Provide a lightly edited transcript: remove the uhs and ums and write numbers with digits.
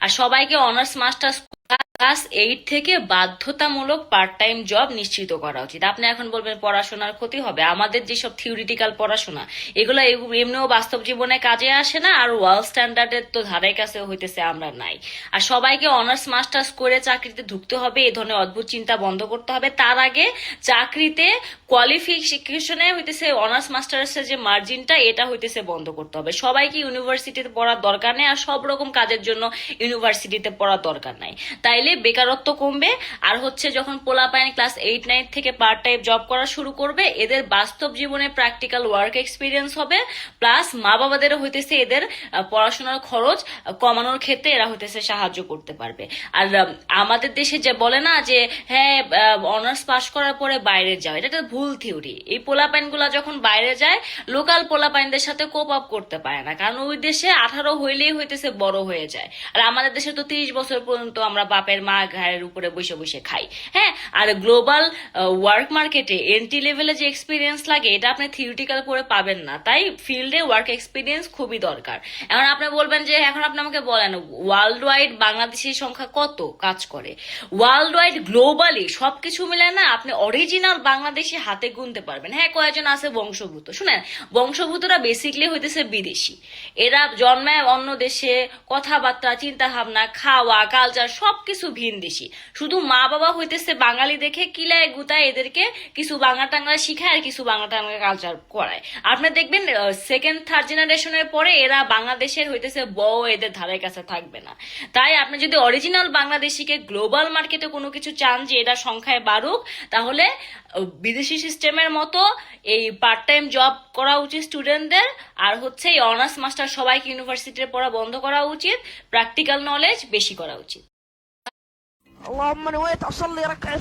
আর সবাইকে honours masters class 8 থেকে বাধ্যতামূলক পার্ট টাইম জব নিশ্চিত করা উচিত। আপনি এখন বলবেন পড়াশোনার ক্ষতি হবে, আমাদের যেসব থিওরিটিক্যাল পড়াশোনা এগুলো এমনিও বাস্তব জীবনে কাজে আসে না, আর ওয়ার্ল্ড স্ট্যান্ডার্ডের তো ধারে কাছে হইতেছে আমরা নাই। আর সবাইকে অনার্স মাস্টার্স করে চাকরিতে ঢুকতে হবে, এই ধরনের অদ্ভুত চিন্তা বন্ধ করতে হবে। তার আগে চাকরিতে কোয়ালিফিকেশনে হইতেছে অনার্স মাস্টার্সের যে মার্জিনটা এটা হইতেছে বন্ধ করতে হবে। সবাইকে ইউনিভার্সিটিতে পড়ার দরকার নেই, আর সব রকম কাজের জন্য ইউনিভার্সিটিতে পড়ার দরকার নাই। তাইলে বেকারত্ব কমবে। আর হচ্ছে যখন পোলাপাইন ক্লাস 8-9 থেকে পার্ট টাইম জব করা শুরু করবে, এদের বাস্তব জীবনে প্র্যাকটিক্যাল ওয়ার্ক এক্সপিরিয়েন্স হবে, প্লাস মা বাবাদেরও হইতেছে এদের পড়াশোনার খরচ কমানোর ক্ষেত্রে এরা হইতেছে সাহায্য করতে পারবে। আর আমাদের দেশে যে বলে না যে হ্যাঁ অনার্স পাস করার পরে বাইরে যাও, এটা একটা ভুল থিওরি। এই পোলাপাইন গুলা যখন বাইরে যায় লোকাল পোলাপাইনদের সাথে কোপ আপ করতে পারে না, কারণ ওই দেশে 18 হইলেই হইতেছে বড় হয়ে যায়। আর আমাদের দেশে তো 30 বছর পর্যন্ত আমরা বাপের মা ঘাড়ের উপরে বসে বসে খাই। হ্যাঁ, আর গ্লোবাল ওয়ার্ক মার্কেটে এন্ট্রি লেভেলে যে এক্সপিরিয়েন্স লাগে এটা আপনি থিওরিটিক্যাল করে পাবেন না, তাই ফিল্ডে ওয়ার্ক এক্সপিরিয়েন্স খুবই দরকার। এখন আপনি বলবেন যে এখন আপনি আমাকে বলেন ওয়ার্ল্ড ওয়াইড বাংলাদেশের সংখ্যা কত কাজ করে? ওয়ার্ল্ড ওয়াইড গ্লোবালি সবকিছু মিলে না আপনি অরিজিনাল বাংলাদেশি হাতে গুনতে পারবেন। হ্যাঁ, কয়েকজন আছে বংশভূত। শুনেন, বংশভূতরা বেসিকলি হইতেছে বিদেশি, এরা জন্মায় অন্য দেশে, কথাবার্তা চিন্তা ভাবনা খাওয়া কালচার সবকিছু ভিন দেশি। শুধু মা বাবা হইতেছে বাঙালি দেখে কিলায় গুতায় এদেরকে কিছু বাংলা টাংলা শিখায় আর কিছু বাংলা টাংলা কালচার করায়। আপনি দেখবেন সেকেন্ড থার্ড জেনারেশনের পরে এরা বাংলাদেশের হইতেছে বউ এদের ধারে কাছে থাকবে না। তাই আপনি যদি অরিজিনাল বাংলাদেশিকে গ্লোবাল মার্কেটে কোনো কিছু চান যে এটা সংখ্যায় বাড়ুক, তাহলে বিদেশি সিস্টেমের মতো এই পার্ট টাইম জব করা উচিত স্টুডেন্টদের। আর হচ্ছে এই অনার্স মাস্টার সবাইকে ইউনিভার্সিটিতে পড়া বন্ধ করা উচিত, প্র্যাকটিক্যাল নলেজ বেশি করা উচিত। اللهم نويت اصلي ركعتين